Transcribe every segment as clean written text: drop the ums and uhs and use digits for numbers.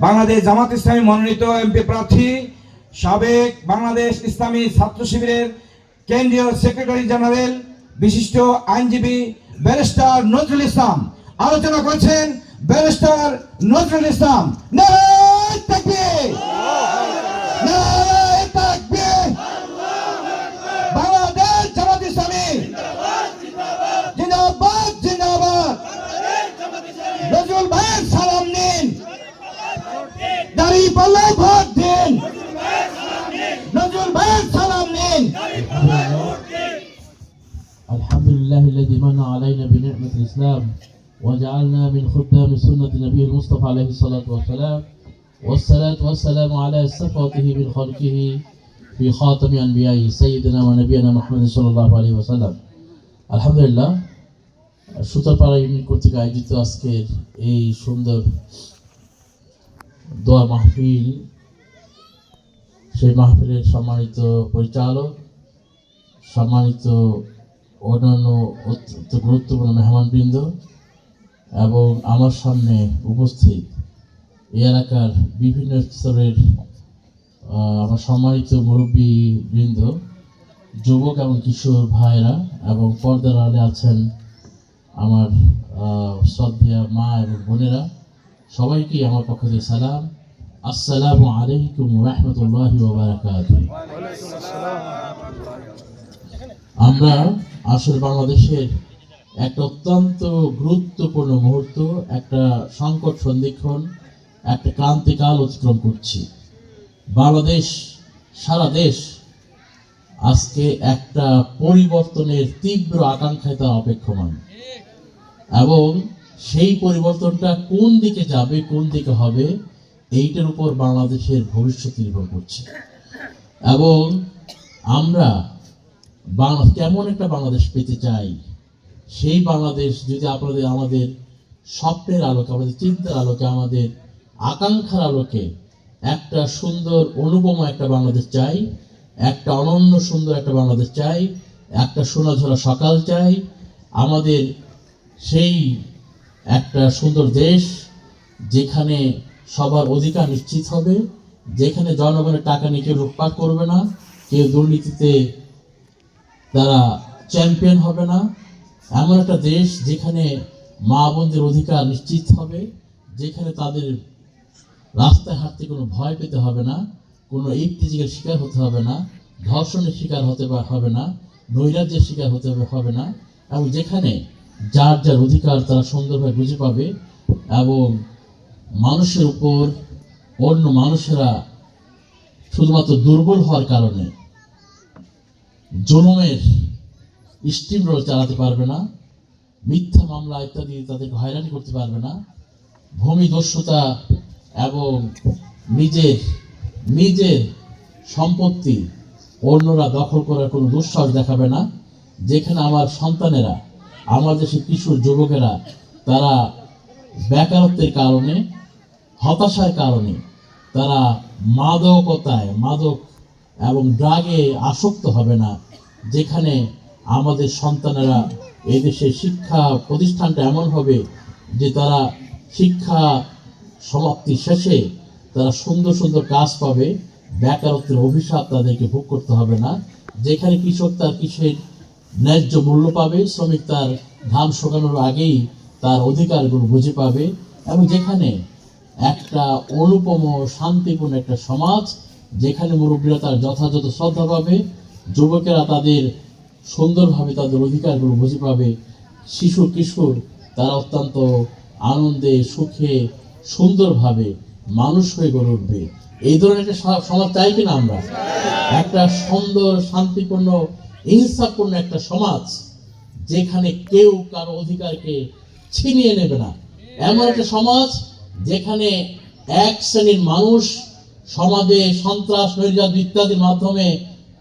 বাংলাদেশ জামাত ইসলামী মনোনীত এমপি প্রার্থী সাবেক বাংলাদেশ ইসলামী ছাত্র শিবিরের কেন্দ্রীয় সেক্রেটারি জেনারেল বিশিষ্ট আইনজীবী ব্যারিস্টার নজরুল ইসলাম আলোচনা করছেন। ব্যারিস্টার নজরুল ইসলাম। নারায়ে তাকবীর, নারায়ে তাকবীর। বাংলাদেশ জামাত ইসলামী জিন্দাবাদ, জিন্দাবাদ। নজরুল ভাইয়ের সালাম নিন, দাঁড়িপাল্লায় ভোট দিন। নজরুল ভাইয়ের সালাম নিন। আলহামদুলিল্লাহ الذي من علينا بنعمة الإسلام وجعلنا من خدام سنة نبيه المصطفى عليه الصلاة والسلام والصلاة والسلام على صفوته من خلقه في خاتم أنبيائه سيدنا ونبينا محمد صلى الله عليه وسلم। আলহামদুলিল্লাহ, সুতারপাড়া ইউনিয়ন কর্তৃক আয়োজিত আজকের এই সুন্দর দোয়া মাহফিল, সেই মাহফিলের সম্মানিত পরিচালক, সম্মানিত অন্যান্য অত্যন্ত গুরুত্বপূর্ণ মেহমানবৃন্দ এবং আমার সামনে উপস্থিত এই এলাকার বিভিন্ন স্তরের আমার সম্মানিত মুরব্বীবৃন্দ, যুবক এবং কিশোর ভাইরা এবং পর্দার আড়ালে আছেন আমার শ্রদ্ধেয় মা এবং বোনেরা, সবাইকেই আমার পক্ষ থেকে সালাম। আসসালামু আলাইকুম ওয়া রাহমাতুল্লাহি ওয়া বারাকাতুহু। আমরা আসলে বাংলাদেশের একটা অত্যন্ত গুরুত্বপূর্ণ মুহূর্ত, একটা সংকট সন্ধিক্ষণ, একটা ক্রান্তিকাল অতিক্রম করছি। বাংলাদেশ, সারা দেশ আজকে একটা পরিবর্তনের তীব্র আকাঙ্ক্ষায় তা অপেক্ষমান এবং সেই পরিবর্তনটা কোন দিকে যাবে, কোন দিকে হবে, এইটার উপর বাংলাদেশের ভবিষ্যৎ নির্ভর করছে। এবং আমরা কেমন একটা বাংলাদেশ পেতে চাই, সেই বাংলাদেশ যদি আমাদের স্বপ্নের আলোকে, আমাদের চিন্তার আলোকে, আমাদের আকাঙ্ক্ষার আলোকে একটা সুন্দর অনুপম একটা বাংলাদেশ চাই, একটা অনন্য সুন্দর একটা বাংলাদেশ চাই, একটা সোনাঝরা সকাল চাই, আমাদের সেই একটা সুন্দর দেশ যেখানে সবার অধিকার নিশ্চিত হবে, যেখানে জনগণের টাকা নিয়ে কেউ লুটপাট করবে না, কেউ দুর্নীতিতে তারা চ্যাম্পিয়ন হবে না, এমন একটা দেশ যেখানে মা বোনদের অধিকার নিশ্চিত হবে, যেখানে তাদের রাস্তায় হাঁটতে কোনো ভয় পেতে হবে না, কোনো ইফতিজিকের শিকার হতে হবে না, ধর্ষণের শিকার হতে হবে না, নৈরাজ্যের শিকার হতে হবে না, এবং যেখানে যার যার অধিকার তারা সুন্দরভাবে বুঝে পাবে এবং মানুষের উপর অন্য মানুষেরা শুধুমাত্র দুর্বল হওয়ার কারণে জুলুমের স্টিম রোল চালাতে পারবে না, মিথ্যা মামলা ইত্যাদি তাদেরকে হয়রানি করতে পারবে না, ভূমিদস্যুতা এবং নিজের সম্পত্তি অন্যরা দখল করার কোনো দুঃসাহস দেখাবে না, যেখানে আমার সন্তানেরা, আমার দেশের কিশোর যুবকেরা তারা বেকারত্বের কারণে, হতাশার কারণে তারা মাদক এবং ড্রাগে আসক্ত হবে না, যেখানে আমাদের সন্তানেরা এদেশের শিক্ষা প্রতিষ্ঠানটা এমন হবে যে তারা শিক্ষা সমাপ্তি শেষে তারা সুন্দর সুন্দর কাজ পাবে, বেকারত্বের অভিশাপ তাদেরকে ভোগ করতে হবে না, যেখানে কৃষক তার কৃষির ন্যায্য মূল্য পাবে, শ্রমিক তার ধান শুকানোর আগেই তার অধিকারগুলো বুঝে পাবে, এবং যেখানে একটা অনুপম শান্তিপূর্ণ একটা সমাজ, যেখানে মুরব্বীরা তার যথাযথ শ্রদ্ধা পাবে, যুবকেরা তাদের সুন্দরভাবে তাদের অধিকারগুলো বুঝে পাবে, শিশু কিশোর তারা অত্যন্ত আনন্দে সুখে সুন্দরভাবে মানুষ হয়ে গড়ে উঠবে। এই ধরনের একটা সমাজ চাই কিনা আমরা? একটা সুন্দর শান্তিপূর্ণ ইনসাফপূর্ণ একটা সমাজ, যেখানে কেউ কারো অধিকারকে ছিনিয়ে নেবে না, এমন একটা সমাজ যেখানে এক শ্রেণীর মানুষ সমাজে সন্ত্রাস, নৈরাজ্য ইত্যাদির মাধ্যমে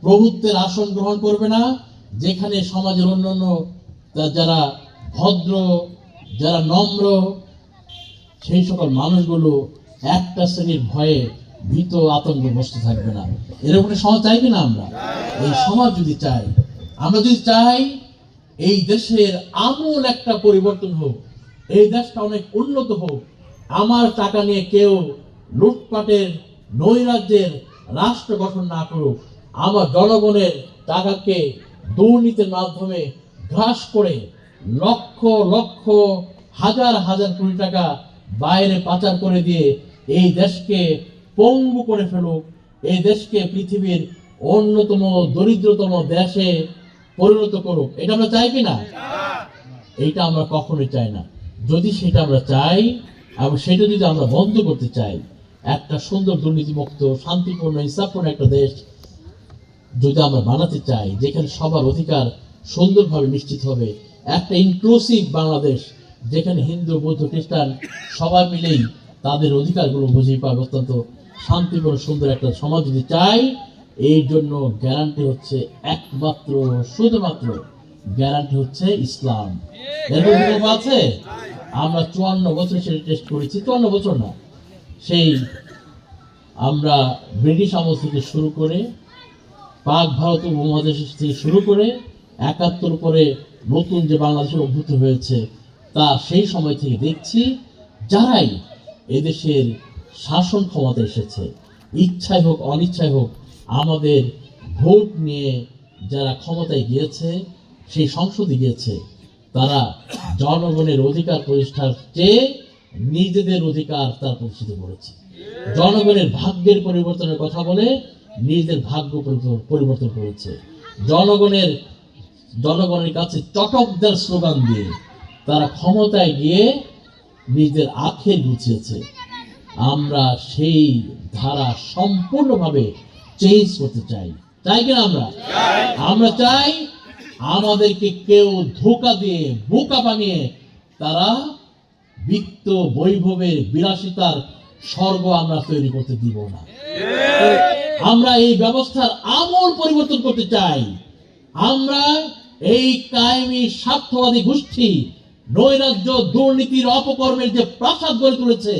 প্রভুত্বের আসন গ্রহণ করবে না, যেখানে সমাজের অন্যান্য যারা ভদ্র, যারা নম্র, সেই সকল মানুষগুলো একটা শ্রেণীর ভয়ে ভীত আতঙ্কগ্রস্ত থাকবে না। এরকম একটা সমাজ চাই কিনা আমরা? এই সমাজ যদি চাই, আমরা যদি চাই এই দেশের আমূল একটা পরিবর্তন হোক, এই দেশটা অনেক উন্নত হোক, আমার টাকা নিয়ে কেউ লুটপাটের নৈরাজ্যের রাষ্ট্র গঠন না করুক, আমার জনগণের টাকাকে দুর্নীতির মাধ্যমে গ্রাস করে লক্ষ লক্ষ হাজার হাজার কোটি টাকা বাইরে পাচার করে দিয়ে এই দেশকে পঙ্গু করে ফেলুক, এই দেশকে পৃথিবীর অন্যতম দরিদ্রতম দেশে পরিণত করুক, এটা আমরা চাই কিনা? এইটা আমরা কখনোই চাই না। যদি সেটা আমরা চাই এবং সেটা যদি আমরা বন্ধ করতে চাই, একটা সুন্দর দুর্নীতিমুক্ত শান্তিপূর্ণ ইনসাফপূর্ণ একটা দেশ যদি আমরা বানাতে চাই, যেখানে সবার অধিকার সুন্দরভাবে নিশ্চিত হবে, একটা ইনক্লুসিভ বাংলাদেশ যেখানে হিন্দু বৌদ্ধ খ্রিস্টান সবাই মিলেই তাদের অধিকারগুলো বুঝিয়ে পাবে, অত্যন্ত শান্তিপূর্ণ সুন্দর একটা সমাজ যদি চাই, এই জন্য গ্যারান্টি হচ্ছে একমাত্র শুধুমাত্র গ্যারান্টি হচ্ছে ইসলাম। এর বিকল্প আছে? আমরা 54 বছর সেটা টেস্ট করেছি, 54 বছর না, সেই আমরা ব্রিটিশ আমল থেকে শুরু করে পাক ভারত উপমহাদেশ থেকে শুরু করে 71 পরে নতুন যে বাংলাদেশের অভ্যুত্থান হয়েছে, তা সেই সময় থেকে দেখছি যারাই এদেশের শাসন ক্ষমতা এসেছে, ইচ্ছায় হোক অনিচ্ছায় হোক, আমাদের ভোট নিয়ে যারা ক্ষমতায় গিয়েছে, সেই সংসদে গিয়েছে, তারা জনগণের অধিকার প্রতিষ্ঠার চেয়ে নিজেদের অধিকার তারা প্রতিষ্ঠিত করেছে। জনগণের ভাগ্যের পরিবর্তনের কথা বলে নিজেদের ভাগ্য পরিবর্তন করেছে। জনগণের কাছে চটকদার স্লোগান দিয়ে তারা ক্ষমতায় গিয়ে নিজেদের আখের গুছিয়েছে। আমরা সেই ধারা সম্পূর্ণভাবে চেঞ্জ করতে চাই। চাই কিনা? আমরা চাই আমাদেরকে কেউ ধোঁকা দিয়ে বোকা বানিয়ে তারা বিত্ত বৈভবের বিলাসিতার স্বর্গ আমরা তৈরি করতে দিব না। আমরা এই ব্যবস্থার আমূল পরিবর্তন করতে চাই। আমরা এই কায়েমি স্বার্থবাদী গোষ্ঠী নৈরাজ্য দুর্নীতির অপকর্মের যে প্রাসাদ গড়ে তুলেছে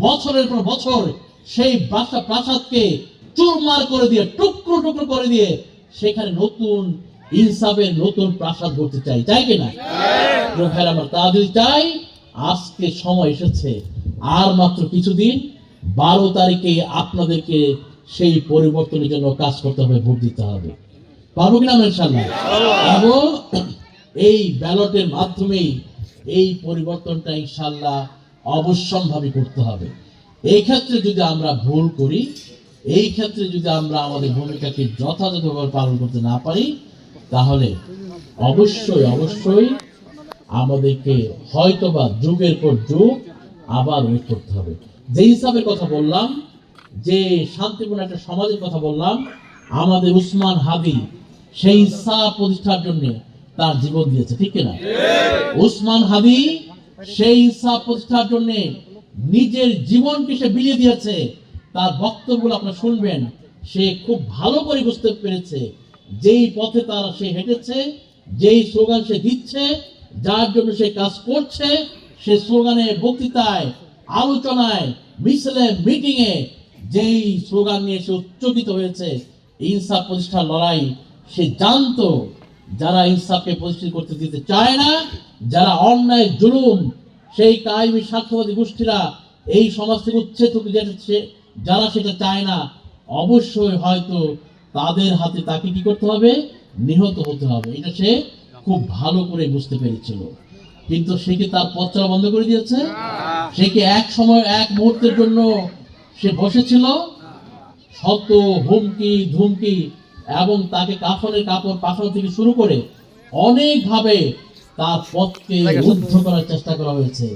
বছরের পর বছর, সেই প্রাসাদকে চুরমার করে দিয়ে টুকরো টুকরো করে দিয়ে সেখানে নতুন ইনসাফের নতুন প্রাসাদ গড়তে চাই। চাই কিনা? আমরা তা যদি চাই, আজকে সময় এসেছে, আর মাত্র কিছুদিন, 12 তারিখে আপনাদেরকে সেই পরিবর্তনের জন্য কাজ করতে হবে, ভোট দিতে হবে। পারবো কিনা আমরা ইনশাআল্লাহ? এবং এই ব্যালটের মাধ্যমেই এই পরিবর্তনটা ইনশাআল্লাহ অবশ্যম্ভাবী করতে হবে। এই ক্ষেত্রে যদি আমরা ভুল করি, এই ক্ষেত্রে যদি আমরা আমাদের ভূমিকাকে যথাযথভাবে পালন করতে না পারি, তাহলে অবশ্যই অবশ্যই আমাদেরকে হয়তোবা যুগের পর যুগ আবার ওয়েট করতে হবে। যে হিসাবের কথা বললাম, যে শান্তিপূর্ণ একটা সমাজের কথা বললাম, আমাদের উসমান হাদি সেই ইনসাফ প্রতিষ্ঠার জন্য তার জীবন দিয়েছে, ঠিক কিনা? উসমান হাদি সেই ইনসাফ প্রতিষ্ঠার জন্য নিজের জীবনকে সে বিলিয়ে দিয়েছে। তার বক্তব্যগুলো আপনারা শুনবেন, সে খুব ভালো করে বুঝতে পেরেছে যেই পথে সে হেঁটেছে, যেই স্লোগান সে দিচ্ছে, যার জন্য সে কাজ করছে, সে স্লোগানে, বক্তৃতায়, আলোচনায়, মিছিলে, মিটিংয়ে যেই স্লোগান নিয়ে সে উচ্চকিত হয়েছে, ইনসাফ প্রতিষ্ঠার লড়াই, সে জানতো যারা ইনসাফকে প্রতিষ্ঠিত করতে দিতে চায় না, যারা অন্যায় জুলুম, সেই কায়েমি স্বার্থবাদী গোষ্ঠীরা এই সমাজ থেকে উচ্ছেদ হতে যাচ্ছে, যারা সেটা চায় না, অবশ্যই হয়তো তাদের হাতে তাকে কি করতে হবে? নিহত হতে হবে। এটা সে খুব ভালো করে বুঝতে পেরেছিল। কিন্তু সে কি তার পথ চলা বন্ধ করে দিয়েছে? সে কি এক সময় এক মুহূর্তের জন্য সে বসেছিল? শত হুমকি ধুমকি এবং তাকে কাফনের কাপড় পাঠানো থেকে শুরু করে অনেকভাবে তার পথকে রুদ্ধ করার চেষ্টা করা হয়েছে,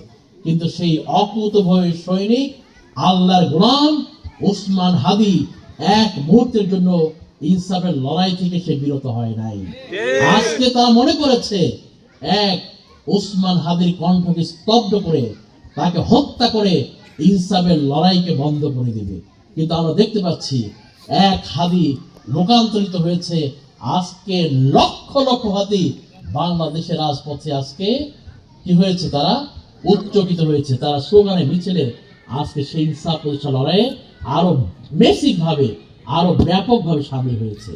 কিন্তু সেই অকুতভয় সৈনিক, আল্লাহর গোলাম উসমান হাদি এক মুহূর্তের জন্য ইনসাফের লড়াই থেকে সে বিরত হয় নাই। আজকে তারা মনে করেছে এক উসমান হাদির কণ্ঠকে স্তব্ধ করে, তাকে হত্যা করে ইনসাফের লড়াইকে বন্ধ করে দেবে। কিন্তু আমরা দেখতে পাচ্ছি এক হাদি লোকান্তরিত হয়েছে। আজকে লক্ষ লক্ষ হাদি বাংলাদেশের রাজপথে আজকে কি হয়েছে? তারা উচ্চকিত হয়েছে, তারা স্লোগানে, মিছিলে আজকে সেই ইনসাফ প্রতিষ্ঠা লড়াইয়ে আরো মেসিক ভাবে, আরো ব্যাপক ভাবে সামিল হয়েছে।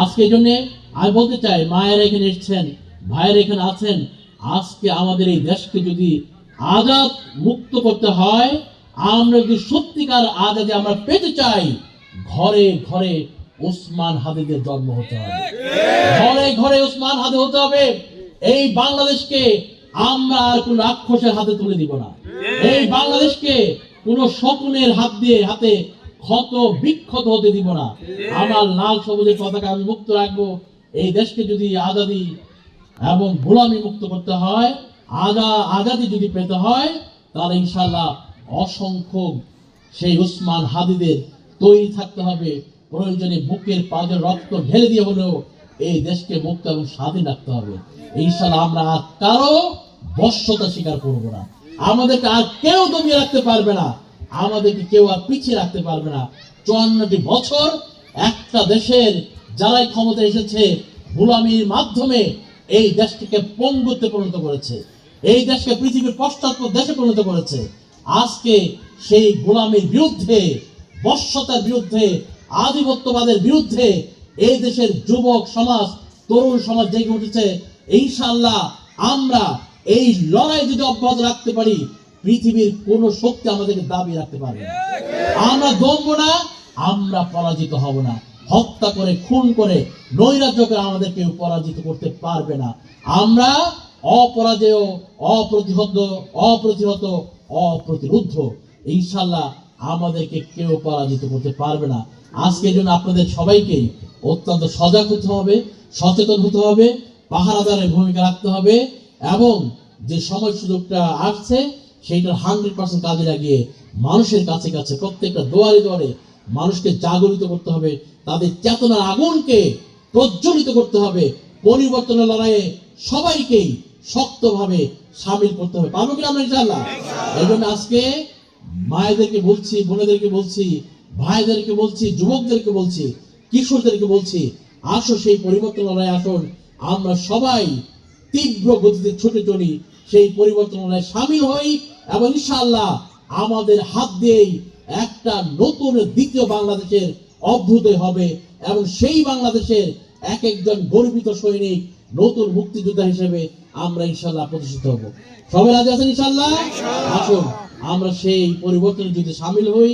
আজকে এই জন্য আমি বলতে চাই, মায়েরা এখানে এসেছেন, ভাইয়েরা এখানে আছেন, আজকে আমাদের এই দেশকে যদি আজাদ মুক্ত করতে হয়, আমরা যদি সত্যিকার আজাদি আমরা পেতে চাই, ঘরে ঘরে ওসমান হাদিদের জন্ম হতে হবে, ঘরে ঘরে ওসমান হাদি হতে হবে। এই বাংলাদেশকে আমরা আর কোন রাক্ষসের হাতে তুলে দিব না। এই বাংলাদেশকে কোন শকুনের হাতে ক্ষত বিক্ষত হতে দিব না। আমার লাল সবুজের পতাকা আমি মুক্ত রাখবো। এই দেশকে যদি আজাদি এবং গোলামি মুক্ত করতে হয়, আজাদি যদি পেতে হয়, তাহলে ইনশাআল্লাহ অসংখ্য সেই ওসমান হাদিদের তৈরি থাকতে হবে। প্রয়োজনে বুকের পাজে রক্ত ঢেলে দিয়ে হলেও এই দেশকে মুক্ত এবং স্বাধীন রাখতে হবে। ইনশাআল্লাহ আমরা আর কারো বশ্যতা স্বীকার করব না। আমাদেরকে আর কেউ দমিয়ে রাখতে পারবে না, আমাদেরকে কেউ আর পিছিয়ে রাখতে পারবে না। 54টি বছর একটা দেশের যারাই ক্ষমতা এসেছে গোলামির মাধ্যমে এই দেশটিকে পঙ্গুত্বে পরিণত করেছে, এই দেশকে পৃথিবীর পশ্চাৎপদ দেশে পরিণত করেছে। আজকে সেই গোলামির বিরুদ্ধে, বশ্যতার বিরুদ্ধে, আধিপত্যবাদের বিরুদ্ধে এই দেশের যুবক সমাজ, তরুণ সমাজ জেগে উঠেছে। ইনশাআল্লাহ আমরা এই লড়াই যদি অব্যাহত রাখতে পারি, পৃথিবীর কোন শক্তি আমাদেরকে দাবি রাখতে পারবে না। আমরা দমবো না, আমরা পরাজিত হব না। হত্যা করে, খুন করে, নৈরাজ্য করে আমাদের কেউ পরাজিত করতে পারবে না। আমরা অপরাজেয়, অপ্রতিহত, অপ্রতিরুদ্ধ। ইনশাআল্লাহ আমাদেরকে কেউ পরাজিত করতে পারবে না। আজকের জন্য আপনাদের সবাইকেই অত্যন্ত সজাগ হতে হবে, সচেতন হতে হবে, পাহারাদারের ভূমিকা রাখতে হবে এবং যে সময় সুযোগটা আসছে সেইটার 100% কাজে লাগিয়ে মানুষের কাছে কাছে, প্রত্যেকটা দুয়ারে দুয়ারে মানুষকে জাগরিত করতে হবে, তাদের চেতনার আগুনকে প্রজ্বলিত করতে হবে। পরিবর্তনের লড়াইয়ে সবাইকেই শক্তভাবে সামিল করতে হবে। পারবো কিনা আমরা ইনশাআল্লাহ? এই জন্য আজকে মায়েদেরকে বলছি, বোনেদেরকে বলছি, ভাইদেরকে বলছি, যুবকদেরকে বলছি, কিশোরদেরকে বলছি, আসো সেই পরিবর্তন লড়াই, আসুন আমরা সবাই তীব্র গতিতে ছুটে চলি, সেই পরিবর্তন লড়াই সামিল হই এবং ইনশাআল্লাহ আমাদের হাত দিয়েই একটা নতুন দ্বিতীয় বাংলাদেশের অভ্যুদয় হবে এবং সেই বাংলাদেশের এক একজন গর্বিত সৈনিক, নতুন মুক্তিযোদ্ধা হিসেবে আমরা ইনশাআল্লাহ প্রতিষ্ঠিত হব। সবাই রাজি আছেন ইনশাআল্লাহ? আসুন আমরা সেই পরিবর্তনে যদি সামিল হই।